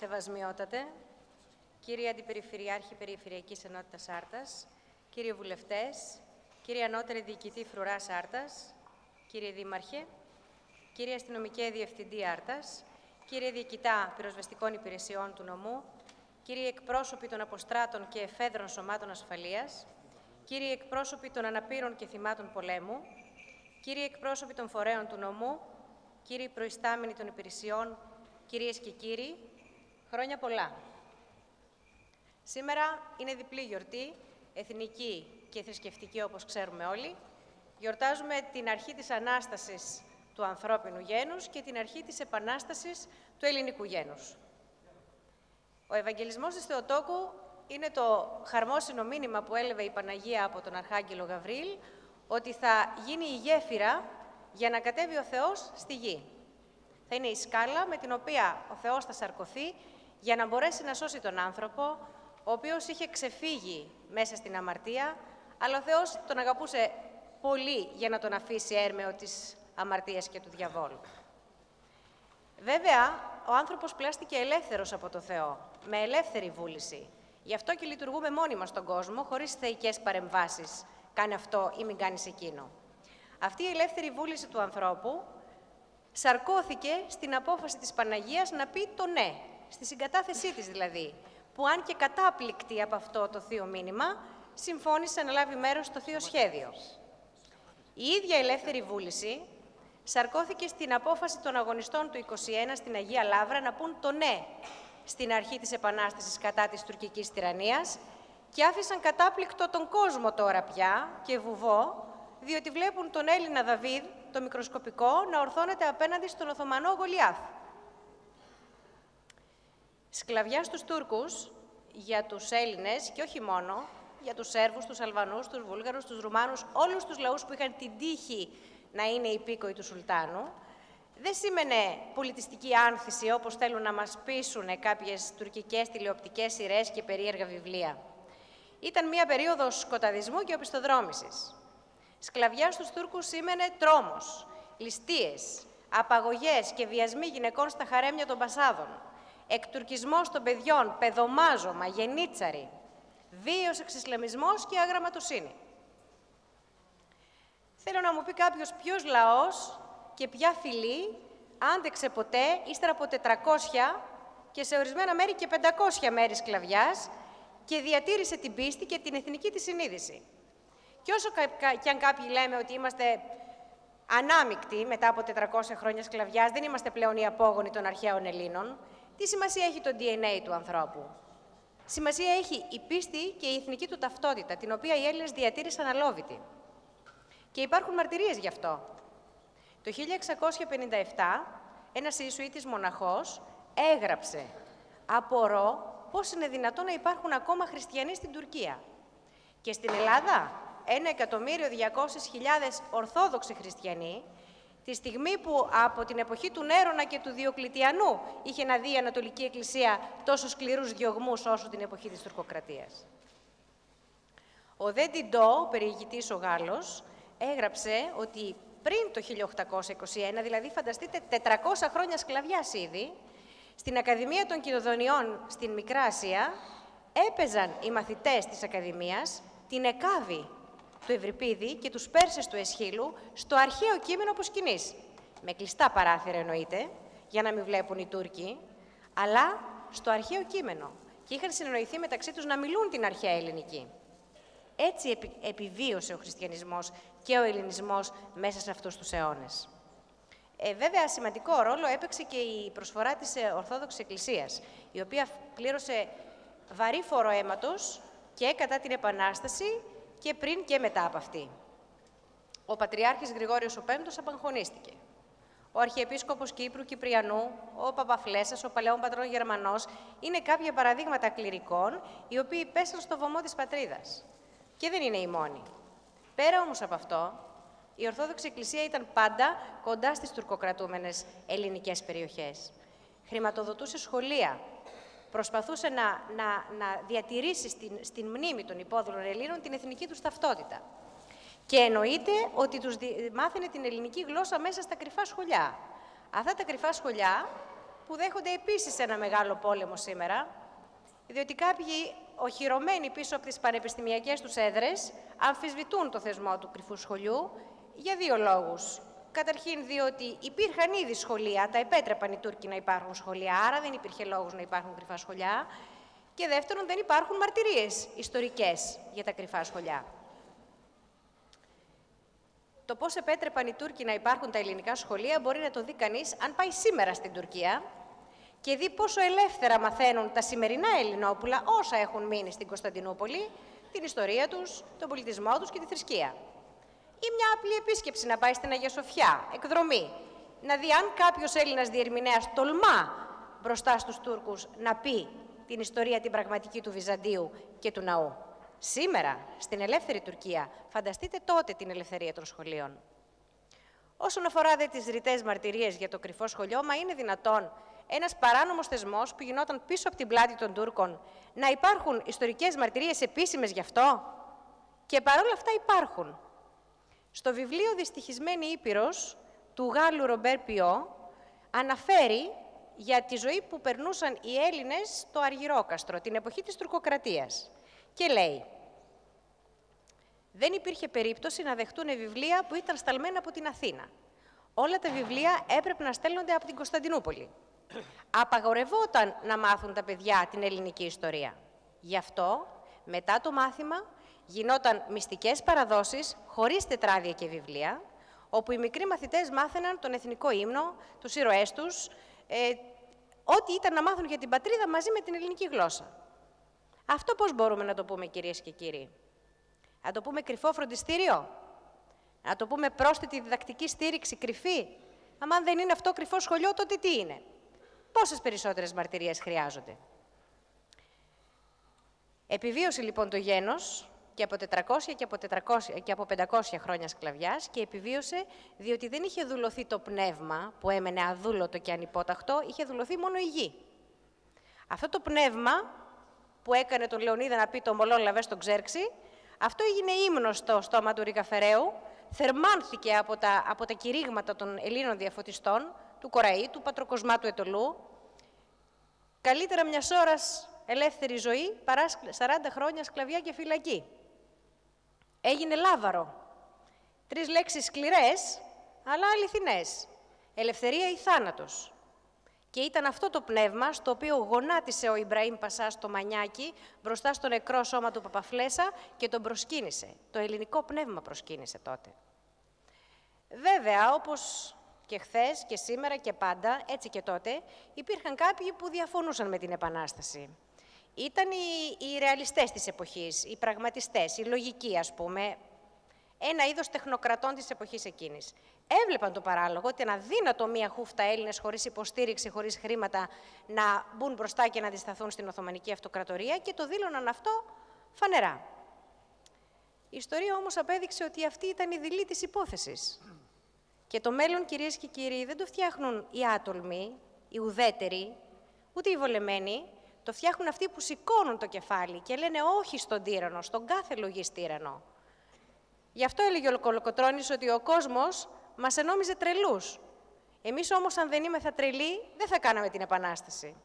Σεβασμιότατε, κύριε Αντιπεριφερειάρχη Περιφερειακής Ενότητας Άρτας, κύριοι βουλευτές, κύριε Ανώτερη Διοικητή Φρουράς Άρτας, κύριε Δήμαρχε, κύριε Αστυνομικέ Διευθυντή Άρτας, κύριε Διοικητά Πυροσβεστικών Υπηρεσιών του Νομού, κύριοι εκπρόσωποι των αποστράτων και εφέδρων σωμάτων ασφαλείας, κύριοι εκπρόσωποι των αναπήρων και θυμάτων πολέμου, κύριοι εκπρόσωποι των φορέων του νομού, κύριοι προϊστάμενοι των υπηρεσιών, κυρίες και κύριοι, χρόνια πολλά. Σήμερα είναι διπλή γιορτή, εθνική και θρησκευτική όπως ξέρουμε όλοι. Γιορτάζουμε την αρχή της Ανάστασης του ανθρώπινου γένους και την αρχή της Επανάστασης του ελληνικού γένους. Ο Ευαγγελισμός της Θεοτόκου είναι το χαρμόσυνο μήνυμα που έλαβε η Παναγία από τον Αρχάγγελο Γαβρίλ, ότι θα γίνει η γέφυρα για να κατέβει ο Θεός στη γη. Θα είναι η σκάλα με την οποία ο Θεός θα σαρκωθεί για να μπορέσει να σώσει τον άνθρωπο, ο οποίος είχε ξεφύγει μέσα στην αμαρτία, αλλά ο Θεός τον αγαπούσε πολύ για να τον αφήσει έρμεο της αμαρτίας και του διαβόλου. Βέβαια, ο άνθρωπος πλάστηκε ελεύθερος από το Θεό, με ελεύθερη βούληση. Γι' αυτό και λειτουργούμε μόνοι μας στον κόσμο, χωρίς θεϊκές παρεμβάσεις. Κάνε αυτό ή μην κάνεις εκείνο. Αυτή η ελεύθερη βούληση του ανθρώπου σαρκώθηκε στην απόφαση της Παναγίας να πει το ναι, στη συγκατάθεσή της δηλαδή, που αν και κατάπληκτη από αυτό το θείο μήνυμα, συμφώνησε να λάβει μέρος στο θείο σχέδιο. Η ίδια ελεύθερη βούληση σαρκώθηκε στην απόφαση των αγωνιστών του 21 στην Αγία Λαύρα να πούν το ναι στην αρχή της Επανάστασης κατά της τουρκικής τυραννίας και άφησαν κατάπληκτο τον κόσμο τώρα πια και βουβό, διότι βλέπουν τον Έλληνα Δαβίδ, το μικροσκοπικό, να ορθώνεται απέναντι στον Οθωμανό Γολιάθ. Σκλαβιά στους Τούρκους, για τους Έλληνες και όχι μόνο, για τους Σέρβους, τους Αλβανούς, τους Βούλγαρους, τους Ρουμάνους, όλους τους λαούς που είχαν την τύχη να είναι υπήκοοι του Σουλτάνου, δεν σήμαινε πολιτιστική άνθηση όπως θέλουν να μας πείσουν κάποιες τουρκικές τηλεοπτικές σειρές και περίεργα βιβλία. Ήταν μία περίοδος σκοταδισμού και οπισθοδρόμησης. Σκλαβιά στους Τούρκους σήμαινε τρόμος, ληστείες, απαγωγές και βιασμοί γυναικών στα χαρέμια των Πασάδων, εκτουρκισμός των παιδιών, παιδομάζωμα, γενίτσαρη, βίαιος εξισλαμισμός και αγραμματοσύνη. Θέλω να μου πει κάποιος ποιος λαός και ποια φυλή άντεξε ποτέ, ύστερα από 400 και σε ορισμένα μέρη και 500 μέρη σκλαβιάς και διατήρησε την πίστη και την εθνική της συνείδηση. Και όσο και αν κάποιοι λέμε ότι είμαστε ανάμεικτοι μετά από 400 χρόνια σκλαβιάς, δεν είμαστε πλέον οι απόγονοι των αρχαίων Ελλήνων, τι σημασία έχει το DNA του ανθρώπου? Σημασία έχει η πίστη και η εθνική του ταυτότητα, την οποία οι Έλληνες διατήρησαν αλόβητη. Και υπάρχουν μαρτυρίες γι' αυτό. Το 1657, ένας Ιησουήτης μοναχός έγραψε «Απορώ πώς είναι δυνατόν να υπάρχουν ακόμα χριστιανοί στην Τουρκία». Και στην Ελλάδα, 1.200.000 Ορθόδοξοι χριστιανοί, τη στιγμή που από την εποχή του Νέρονα και του Διοκλητιανού είχε να δει η Ανατολική Εκκλησία τόσο σκληρούς διωγμούς όσο την εποχή της τουρκοκρατίας. Ο Δε Ντιντό, περιηγητής ο Γάλλος, έγραψε ότι πριν το 1821, δηλαδή φανταστείτε 400 χρόνια σκλαβιάς ήδη, στην Ακαδημία των Κιδοδονιών στην Μικρά Ασία, έπαιζαν οι μαθητές της Ακαδημίας την Εκάβη του Ευρυπίδη και τους Πέρσες του Εσχύλου στο αρχαίο κείμενο Ποσκηνής. Με κλειστά παράθυρα εννοείται, για να μην βλέπουν οι Τούρκοι, αλλά στο αρχαίο κείμενο. Και είχαν συνεννοηθεί μεταξύ τους να μιλούν την αρχαία ελληνική. Έτσι επιβίωσε ο χριστιανισμός και ο ελληνισμός μέσα σε αυτούς τους αιώνες. Βέβαια, σημαντικό ρόλο έπαιξε και η προσφορά της Ορθόδοξης Εκκλησίας, η οποία πλήρωσε βαρύ φόρο αίματος και κατά την Επανάσταση και πριν και μετά από αυτή. Ο Πατριάρχης Γρηγόριος ο Πέμπτος απαγχωνίστηκε. Ο Αρχιεπίσκοπος Κύπρου Κυπριανού, ο Παπαφλέσσας, ο Παλαιόν Πατρών Γερμανός, είναι κάποια παραδείγματα κληρικών, οι οποίοι πέσαν στο βωμό της πατρίδας. Και δεν είναι οι μόνοι. Πέρα όμως από αυτό, η Ορθόδοξη Εκκλησία ήταν πάντα κοντά στις τουρκοκρατούμενες ελληνικές περιοχές. Χρηματοδοτούσε σχολεία, προσπαθούσε να διατηρήσει στην μνήμη των υπόδουλων Ελλήνων την εθνική τους ταυτότητα. Και εννοείται ότι τους μάθαινε την ελληνική γλώσσα μέσα στα κρυφά σχολιά. Αυτά τα κρυφά σχολιά, που δέχονται επίσης ένα μεγάλο πόλεμο σήμερα, διότι κάποιοι οχυρωμένοι πίσω από τις πανεπιστημιακές τους έδρες αμφισβητούν το θεσμό του κρυφού σχολείου για δύο λόγους. Καταρχήν, διότι υπήρχαν ήδη σχολεία, τα επέτρεπαν οι Τούρκοι να υπάρχουν σχολεία, άρα δεν υπήρχε λόγος να υπάρχουν κρυφά σχολιά. Και δεύτερον, δεν υπάρχουν μαρτυρίες ιστορικές για τα κρυφά σχολιά. Το πώς επέτρεπαν οι Τούρκοι να υπάρχουν τα ελληνικά σχολεία μπορεί να το δει κανείς αν πάει σήμερα στην Τουρκία και δει πόσο ελεύθερα μαθαίνουν τα σημερινά Ελληνόπουλα, όσα έχουν μείνει στην Κωνσταντινούπολη, την ιστορία τους, τον πολιτισμό τους και τη θρησκεία. Ή μια απλή επίσκεψη να πάει στην Αγία Σοφιά, εκδρομή, να δει αν κάποιος Έλληνας διερμηνέας τολμά μπροστά στους Τούρκους να πει την ιστορία την πραγματική του Βυζαντίου και του ναού. Σήμερα, στην ελεύθερη Τουρκία, φανταστείτε τότε την ελευθερία των σχολείων. Όσον αφορά δε τις ρητές μαρτυρίες για το κρυφό σχολείο, μα είναι δυνατόν ένας παράνομος θεσμός που γινόταν πίσω από την πλάτη των Τούρκων να υπάρχουν ιστορικές μαρτυρίες επίσημες γι' αυτό? Και παρόλα αυτά υπάρχουν. Στο βιβλίο «Δυστυχισμένη Ήπειρος» του Γάλλου Ρομπέρ Πιό αναφέρει για τη ζωή που περνούσαν οι Έλληνες στο Αργυρόκαστρο, την εποχή της τουρκοκρατίας. Και λέει, δεν υπήρχε περίπτωση να δεχτούν βιβλία που ήταν σταλμένα από την Αθήνα. Όλα τα βιβλία έπρεπε να στέλνονται από την Κωνσταντινούπολη. Απαγορευόταν να μάθουν τα παιδιά την ελληνική ιστορία. Γι' αυτό, μετά το μάθημα, γινόταν μυστικές παραδόσεις χωρίς τετράδια και βιβλία, όπου οι μικροί μαθητές μάθαιναν τον εθνικό ύμνο, τους ήρωές τους, ό,τι ήταν να μάθουν για την πατρίδα μαζί με την ελληνική γλώσσα. Αυτό πώς μπορούμε να το πούμε, κυρίες και κύριοι? Να το πούμε κρυφό φροντιστήριο? Να το πούμε πρόσθετη διδακτική στήριξη κρυφή? Αν δεν είναι αυτό κρυφό σχολείο, τότε τι είναι? Πόσες περισσότερες μαρτυρίες χρειάζονται? Επιβίωσε λοιπόν το γένος και από 400 και από 500 χρόνια σκλαβιάς και επιβίωσε διότι δεν είχε δουλωθεί το πνεύμα που έμενε αδούλωτο και ανυπόταχτο, είχε δουλωθεί μόνο η γη. Αυτό το πνεύμα που έκανε τον Λεωνίδα να πει το μολόν λαβέ στον Ξέρξη, αυτό έγινε ύμνος στο στόμα του Ρικαφεραίου, θερμάνθηκε από τα κηρύγματα των Ελλήνων διαφωτιστών, του Κοραή, του Πατροκοσμά του Ετωλού. Καλύτερα μιας ώρας ελεύθερη ζωή παρά 40 χρόνια σκλαβιά και φυλακή. Έγινε λάβαρο. 3 λέξεις σκληρές, αλλά αληθινές. Ελευθερία ή θάνατος. Και ήταν αυτό το πνεύμα στο οποίο γονάτισε ο Ιμπραήμ Πασά στο Μανιάκι μπροστά στο νεκρό σώμα του Παπαφλέσα και τον προσκύνησε. Το ελληνικό πνεύμα προσκύνησε τότε. Βέβαια, όπως και χθες και σήμερα και πάντα, έτσι και τότε, υπήρχαν κάποιοι που διαφωνούσαν με την Επανάσταση. Ήταν οι ρεαλιστές της εποχής, οι πραγματιστές, οι λογικοί, ας πούμε, ένα είδος τεχνοκρατών της εποχής εκείνης. Έβλεπαν το παράλογο ότι είναι αδύνατο μία χούφτα Έλληνες χωρίς υποστήριξη, χωρίς χρήματα, να μπουν μπροστά και να αντισταθούν στην Οθωμανική Αυτοκρατορία και το δήλωναν αυτό φανερά. Η ιστορία όμως απέδειξε ότι αυτή ήταν η δειλή της υπόθεσης. Και το μέλλον, κυρίες και κύριοι, δεν το φτιάχνουν οι άτολμοι, οι ουδέτεροι, ούτε οι βολεμένοι. Το φτιάχνουν αυτοί που σηκώνουν το κεφάλι και λένε όχι στον τύραννο, στον κάθε λογής τύραννο. Γι' αυτό έλεγε ο Κολοκοτρώνης ότι ο κόσμος μας ενόμιζε τρελούς. Εμείς όμως, αν δεν είμεθα τρελοί, δεν θα κάναμε την Επανάσταση.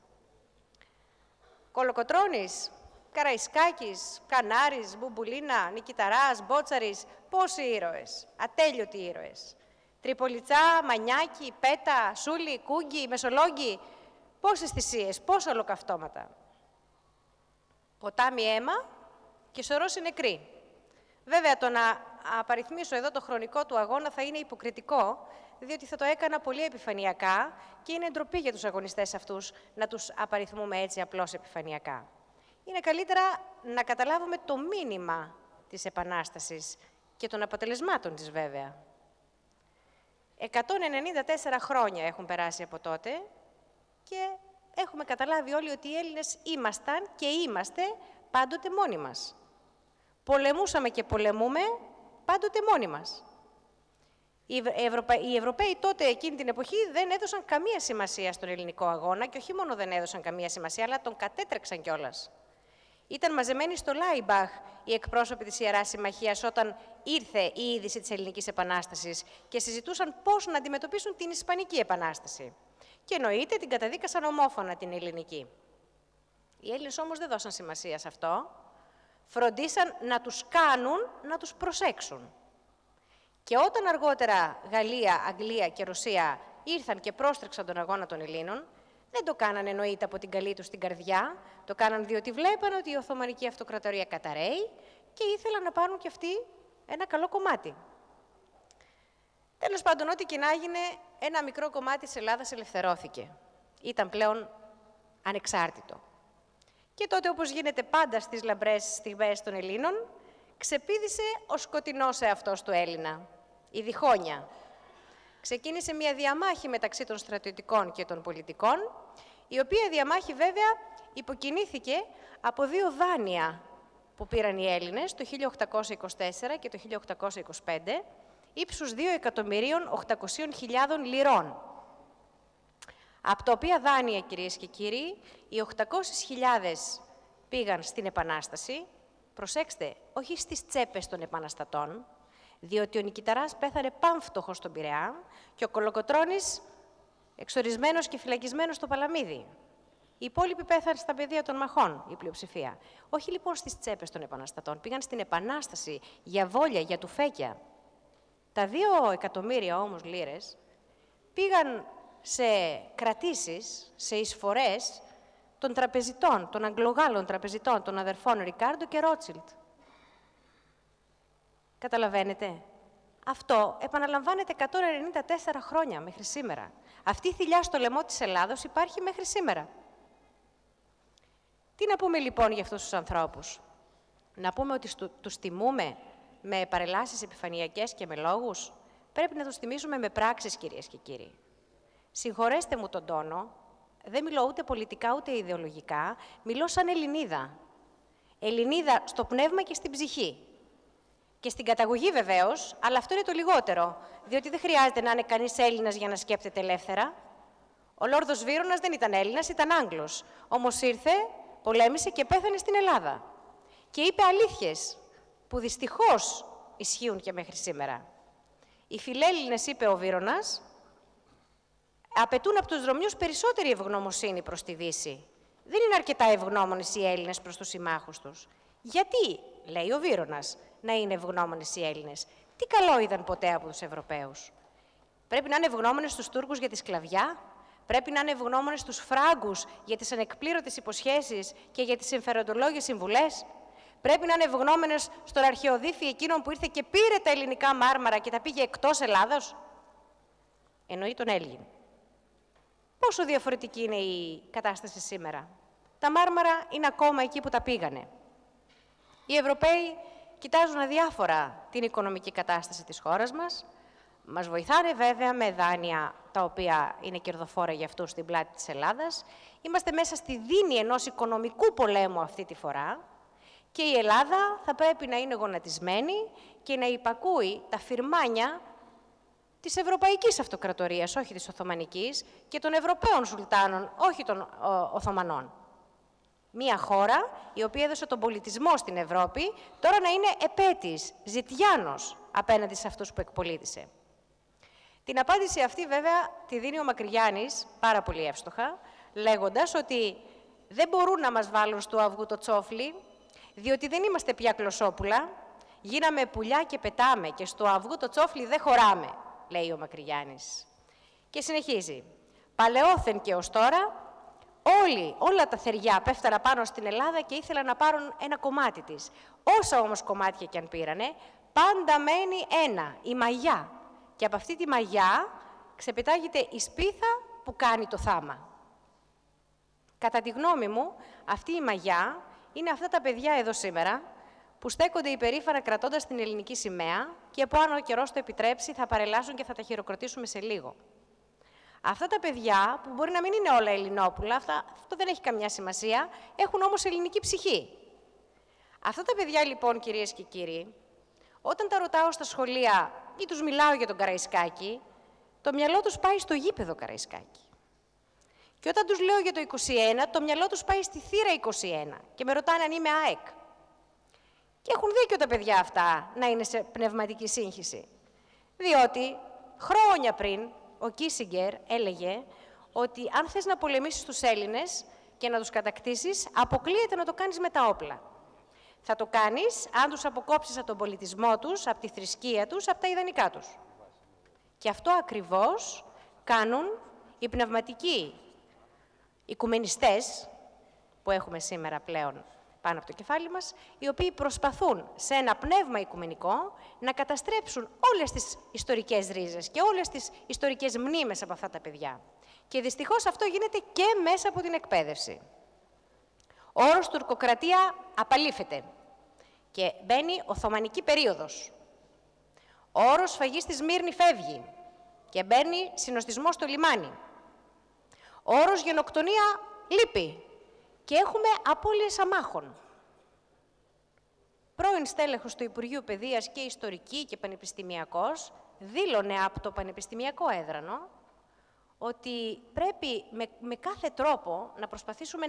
Κολοκοτρώνης, Καραϊσκάκης, Κανάρης, Μπουμπουλίνα, Νικηταράς, Μπότσαρης, πόσοι ήρωες, ατέλειωτοι ήρωες. Τριπολιτσά, Μανιάκη, Πέτα, Σούλη, Κούγκη, Μεσολόγγι, πόσες θυσίες, πόσα ολοκαυτώματα. Ποτάμι αίμα και σωρός νεκροί. Βέβαια, το να απαριθμίσω εδώ το χρονικό του αγώνα θα είναι υποκριτικό, διότι θα το έκανα πολύ επιφανειακά και είναι ντροπή για τους αγωνιστές αυτούς να τους απαριθμούμε έτσι απλώς επιφανειακά. Είναι καλύτερα να καταλάβουμε το μήνυμα της Επανάστασης και των αποτελεσμάτων της, βέβαια. 194 χρόνια έχουν περάσει από τότε και έχουμε καταλάβει όλοι ότι οι Έλληνες ήμασταν και είμαστε πάντοτε μόνοι μας. Πολεμούσαμε και πολεμούμε πάντοτε μόνοι μας. Οι Ευρωπαίοι τότε, εκείνη την εποχή, δεν έδωσαν καμία σημασία στον ελληνικό αγώνα και όχι μόνο δεν έδωσαν καμία σημασία, αλλά τον κατέτρεξαν κιόλας. Ήταν μαζεμένοι στο Λάιμπαχ οι εκπρόσωποι της Ιεράς Συμμαχίας όταν ήρθε η είδηση της Ελληνικής Επανάστασης και συζητούσαν πώς να αντιμετωπίσουν την Ισπανική Επανάσταση. και εννοείται την καταδίκασαν ομόφωνα την ελληνική. Οι Έλληνες όμως δεν δώσαν σημασία σε αυτό, φροντίσαν να τους κάνουν να τους προσέξουν. Και όταν αργότερα Γαλλία, Αγγλία και Ρωσία ήρθαν και πρόστρεξαν τον αγώνα των Ελλήνων, δεν το κάνανε εννοείται από την καλή τους την καρδιά, το κάναν διότι βλέπαν ότι η Οθωμανική Αυτοκρατορία καταραίει και ήθελαν να πάρουν κι αυτοί ένα καλό κομμάτι. Τέλος πάντων, ό,τι και να έγινε, ένα μικρό κομμάτι της Ελλάδας ελευθερώθηκε. Ήταν πλέον ανεξάρτητο. Και τότε, όπως γίνεται πάντα στις λαμπρές στιγμές των Ελλήνων, ξεπήδησε ο σκοτεινός εαυτός του Έλληνα, η διχόνοια. Ξεκίνησε μια διαμάχη μεταξύ των στρατιωτικών και των πολιτικών, η οποία διαμάχη βέβαια υποκινήθηκε από δύο δάνεια που πήραν οι Έλληνες το 1824 και το 1825, ύψους 2.800.000 λιρών. Από τα οποία δάνεια, κυρίες και κύριοι, οι 800.000 πήγαν στην Επανάσταση, προσέξτε, όχι στις τσέπες των επαναστατών, διότι ο Νικηταράς πέθανε πάμφτωχος στον Πειραιά και ο Κολοκοτρώνης εξορισμένος και φυλακισμένος στο Παλαμίδι. Οι υπόλοιποι πέθαναν στα πεδία των μαχών, η πλειοψηφία. Όχι λοιπόν στις τσέπες των επαναστατών, πήγαν στην Επανάσταση για βόλια, για τουφέκια. Τα 2 εκατομμύρια όμως λίρες πήγαν σε κρατήσεις, σε εισφορές των τραπεζιτών, των Αγγλογάλων τραπεζιτών, των αδερφών Ρικάρντο και Ρότσιλντ. Καταλαβαίνετε. Αυτό επαναλαμβάνεται 194 χρόνια μέχρι σήμερα. Αυτή η θηλιά στο λαιμό της Ελλάδος υπάρχει μέχρι σήμερα. Τι να πούμε λοιπόν για αυτούς τους ανθρώπους? Να πούμε ότι τους τιμούμε με παρελάσεις επιφανειακές και με λόγους? Πρέπει να τους τιμήσουμε με πράξεις, κυρίες και κύριοι. Συγχωρέστε μου τον τόνο, δεν μιλώ ούτε πολιτικά ούτε ιδεολογικά, μιλώ σαν Ελληνίδα. Ελληνίδα στο πνεύμα και στην ψυχή. Και στην καταγωγή βεβαίως, αλλά αυτό είναι το λιγότερο, διότι δεν χρειάζεται να είναι κανείς Έλληνας για να σκέπτεται ελεύθερα. Ο Λόρδος Βύρωνας δεν ήταν Έλληνας, ήταν Άγγλος. Όμως ήρθε, πολέμησε και πέθανε στην Ελλάδα. Και είπε αλήθειες που δυστυχώς ισχύουν και μέχρι σήμερα. Οι φιλέλληνες, είπε ο Βύρωνας, απαιτούν από τους Ρωμιούς περισσότερη ευγνωμοσύνη προς τη Δύση. Δεν είναι αρκετά ευγνώμονες οι Έλληνες προς τους συμμάχους τους. Γιατί, λέει ο Βύρωνας, να είναι ευγνώμονες οι Έλληνες? Τι καλό είδαν ποτέ από τους Ευρωπαίους? Πρέπει να είναι ευγνώμονες στους Τούρκους για τη σκλαβιά, πρέπει να είναι ευγνώμονες στους Φράγκους για τις ανεκπλήρωτες υποσχέσεις και για τις συμφεροντολόγιες συμβουλές. Πρέπει να είναι ευγνώμονες στον αρχαιοδίφη εκείνον που ήρθε και πήρε τα ελληνικά μάρμαρα και τα πήγε εκτός Ελλάδος. Εννοεί τον Έλλην. Πόσο διαφορετική είναι η κατάσταση σήμερα? Τα μάρμαρα είναι ακόμα εκεί που τα πήγανε. Οι Ευρωπαίοι κοιτάζουν αδιάφορα την οικονομική κατάσταση της χώρας μας. Μας βοηθάνε βέβαια με δάνεια τα οποία είναι κερδοφόρα για αυτούς στην πλάτη της Ελλάδας. Είμαστε μέσα στη δίνη ενός οικονομικού πολέμου αυτή τη φορά και η Ελλάδα θα πρέπει να είναι γονατισμένη και να υπακούει τα φυρμάνια της Ευρωπαϊκής Αυτοκρατορίας, όχι της Οθωμανικής, και των Ευρωπαίων Σουλτάνων, όχι των Οθωμανών. Μία χώρα η οποία έδωσε τον πολιτισμό στην Ευρώπη, τώρα να είναι επέτης, ζητιάνος απέναντι σε αυτούς που εκπολίτησε. Την απάντηση αυτή βέβαια τη δίνει ο Μακρυγιάννης πάρα πολύ εύστοχα, λέγοντας ότι δεν μπορούν να μας βάλουν στο αυγού το τσόφλι, διότι δεν είμαστε πια κλωσόπουλα, γίναμε πουλιά και πετάμε και στο αυγού το τσόφλι δεν χωράμε, λέει ο Μακρυγιάννης. Και συνεχίζει. Παλαιόθεν και ως τώρα, όλα τα θεριά πέφτανα πάνω στην Ελλάδα και ήθελαν να πάρουν ένα κομμάτι της. Όσα όμως κομμάτια κι αν πήρανε, πάντα μένει ένα, η μαγιά. Και από αυτή τη μαγιά ξεπετάγεται η σπίθα που κάνει το θάμα. Κατά τη γνώμη μου, αυτή η μαγιά είναι αυτά τα παιδιά εδώ σήμερα, που στέκονται υπερήφανα κρατώντας την ελληνική σημαία και από αν ο καιρός το επιτρέψει θα παρελάσουν και θα τα χειροκροτήσουμε σε λίγο. Αυτά τα παιδιά, που μπορεί να μην είναι όλα Ελληνόπουλα, αυτό δεν έχει καμιά σημασία, έχουν όμως ελληνική ψυχή. Αυτά τα παιδιά λοιπόν, κυρίες και κύριοι, όταν τα ρωτάω στα σχολεία ή τους μιλάω για τον Καραϊσκάκη, το μυαλό τους πάει στο γήπεδο Καραϊσκάκη. Και όταν τους λέω για το 21, το μυαλό τους πάει στη θύρα 21 και με ρωτάνε αν είμαι ΑΕΚ. Και έχουν δίκιο τα παιδιά αυτά να είναι σε πνευματική σύγχυση. Διότι χρόνια πριν ο Κίσιγκερ έλεγε ότι αν θες να πολεμήσεις τους Έλληνες και να τους κατακτήσεις, αποκλείεται να το κάνεις με τα όπλα. Θα το κάνεις αν τους αποκόψεις από τον πολιτισμό τους, από τη θρησκεία τους, από τα ιδανικά τους. Και αυτό ακριβώς κάνουν οι πνευματικοί οικουμενιστές που έχουμε σήμερα πλέον πάνω από το κεφάλι μας, οι οποίοι προσπαθούν σε ένα πνεύμα οικουμενικό να καταστρέψουν όλες τις ιστορικές ρίζες και όλες τις ιστορικές μνήμες από αυτά τα παιδιά. Και δυστυχώς αυτό γίνεται και μέσα από την εκπαίδευση. Ο όρος τουρκοκρατία απαλήφεται και μπαίνει Οθωμανική περίοδος. Ο όρος σφαγής στη Σμύρνη φεύγει και μπαίνει συνοστισμός στο λιμάνι. Ο όρος γενοκτονία λείπει και έχουμε απώλειες αμάχων. Πρώην στέλεχος του Υπουργείου Παιδείας και ιστορική και πανεπιστημιακός δήλωνε από το πανεπιστημιακό έδρανο ότι πρέπει με κάθε τρόπο να προσπαθήσουμε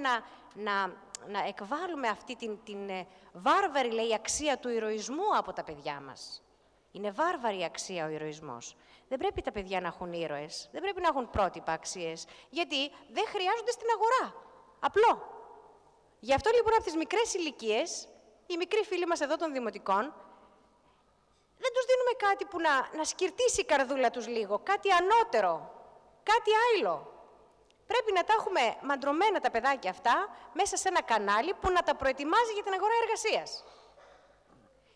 να εκβάλουμε αυτή την βάρβαρη, λέει, αξία του ηρωισμού από τα παιδιά μας. Είναι βάρβαρη αξία ο ηρωισμός. Δεν πρέπει τα παιδιά να έχουν ήρωες, δεν πρέπει να έχουν πρότυπα αξίες, γιατί δεν χρειάζονται στην αγορά. Απλό. Γι' αυτό λοιπόν από τις μικρές ηλικίες, οι μικροί φίλοι μας εδώ των δημοτικών, δεν τους δίνουμε κάτι που να σκυρτήσει η καρδούλα τους λίγο, κάτι ανώτερο, κάτι άλλο. Πρέπει να τα έχουμε μαντρωμένα τα παιδάκια αυτά μέσα σε ένα κανάλι που να τα προετοιμάζει για την αγορά εργασίας.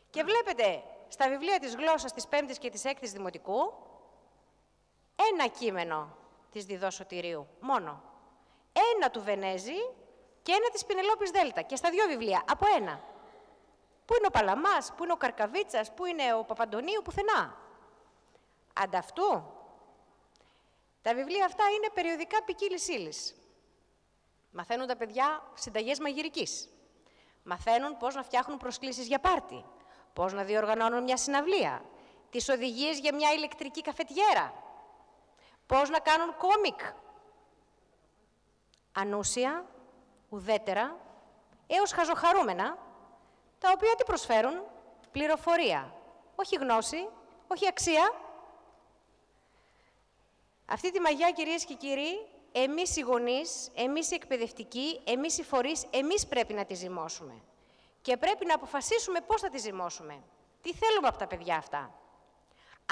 Και βλέπετε στα βιβλία της γλώσσας της 5ης και της 6ης Δημοτικού ένα κείμενο της Διδό Σωτηρίου, μόνο. Ένα του Βενέζη και ένα της Πινελόπης Δέλτα. Και στα δύο βιβλία, από ένα. Πού είναι ο Παλαμάς, πού είναι ο Καρκαβίτσας, πού είναι ο Παπαντονίου, πουθενά. Ανταυτού, τα βιβλία αυτά είναι περιοδικά ποικίλης ύλης. Μαθαίνουν τα παιδιά συνταγές μαγειρικής. Μαθαίνουν πώς να φτιάχνουν προσκλήσεις για πάρτι. Πώς να διοργανώνουν μια συναυλία. Τις οδηγίες για μια ηλεκτρική καφετιέρα. Πώς να κάνουν κόμικ. Ανούσια, ουδέτερα, έως χαζοχαρούμενα, τα οποία τι προσφέρουν? Πληροφορία. Όχι γνώση, όχι αξία. Αυτή τη μαγιά, κυρίες και κύριοι, εμείς οι γονείς, εμείς οι εκπαιδευτικοί, εμείς οι φορείς, εμείς πρέπει να τη ζυμώσουμε. Και πρέπει να αποφασίσουμε πώς θα τη ζυμώσουμε. Τι θέλουμε από τα παιδιά αυτά.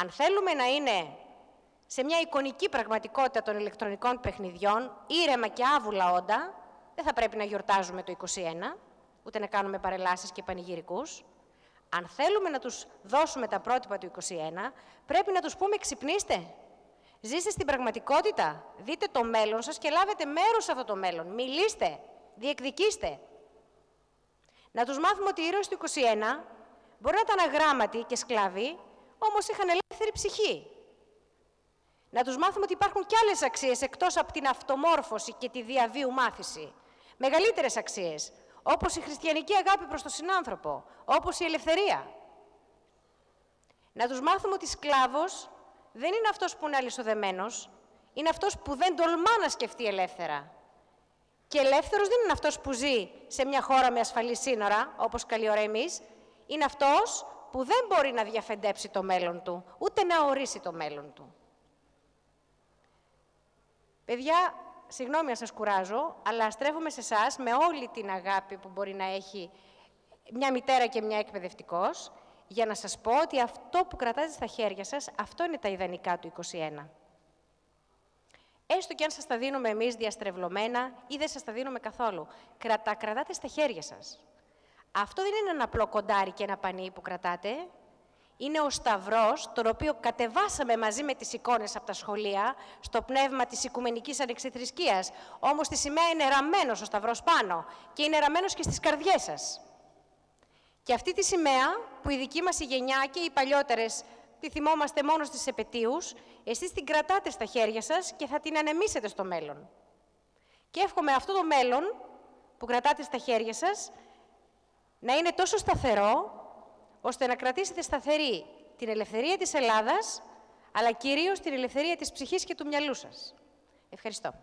Αν θέλουμε να είναι σε μια εικονική πραγματικότητα των ηλεκτρονικών παιχνιδιών, ήρεμα και άβουλα όντα, δεν θα πρέπει να γιορτάζουμε το 21, ούτε να κάνουμε παρελάσεις και πανηγυρικούς. Αν θέλουμε να τους δώσουμε τα πρότυπα του 21, πρέπει να τους πούμε ξυπνήστε. Ζήστε στην πραγματικότητα, δείτε το μέλλον σας και λάβετε μέρος σε αυτό το μέλλον. Μιλήστε, διεκδικήστε. Να τους μάθουμε ότι οι ήρωες του 21 μπορεί να ήταν αγράμματοι και σκλάβοι, όμως είχαν ελεύθερη ψυχή. Να τους μάθουμε ότι υπάρχουν κι άλλες αξίες εκτός από την αυτομόρφωση και τη διαβίου μάθηση. Μεγαλύτερες αξίες, όπως η χριστιανική αγάπη προς τον συνάνθρωπο, όπως η ελευθερία. Να τους μάθουμε ότι σκλάβος δεν είναι αυτός που είναι αλυσοδεμένος, είναι αυτός που δεν τολμά να σκεφτεί ελεύθερα. Και ελεύθερος δεν είναι αυτός που ζει σε μια χώρα με ασφαλή σύνορα, όπως καλή ώρα εμείς, είναι αυτός που δεν μπορεί να διαφεντέψει το μέλλον του, ούτε να ορίσει το μέλλον του. Παιδιά, συγγνώμη αν σας κουράζω, αλλά στρέφομαι σε εσάς με όλη την αγάπη που μπορεί να έχει μια μητέρα και μια εκπαιδευτικός, για να σας πω ότι αυτό που κρατάτε στα χέρια σας, αυτό είναι τα ιδανικά του 21. Έστω και αν σας τα δίνουμε εμείς διαστρεβλωμένα ή δεν σας τα δίνουμε καθόλου. Κρατάτε στα χέρια σας. Αυτό δεν είναι ένα απλό κοντάρι και ένα πανί που κρατάτε. Είναι ο σταυρός, τον οποίο κατεβάσαμε μαζί με τις εικόνες από τα σχολεία, στο πνεύμα της οικουμενικής ανεξιθρησκείας. Όμως στη σημαία είναι ραμμένος ο σταυρός πάνω και είναι ραμμένος και στις καρδιές σας. Και αυτή τη σημαία, που η δική μας η γενιά και οι παλιότερες τη θυμόμαστε μόνο στις επετείους, εσείς την κρατάτε στα χέρια σας και θα την ανεμίσετε στο μέλλον. Και εύχομαι αυτό το μέλλον που κρατάτε στα χέρια σας να είναι τόσο σταθερό, ώστε να κρατήσετε σταθερή την ελευθερία της Ελλάδας, αλλά κυρίως την ελευθερία της ψυχής και του μυαλού σας. Ευχαριστώ.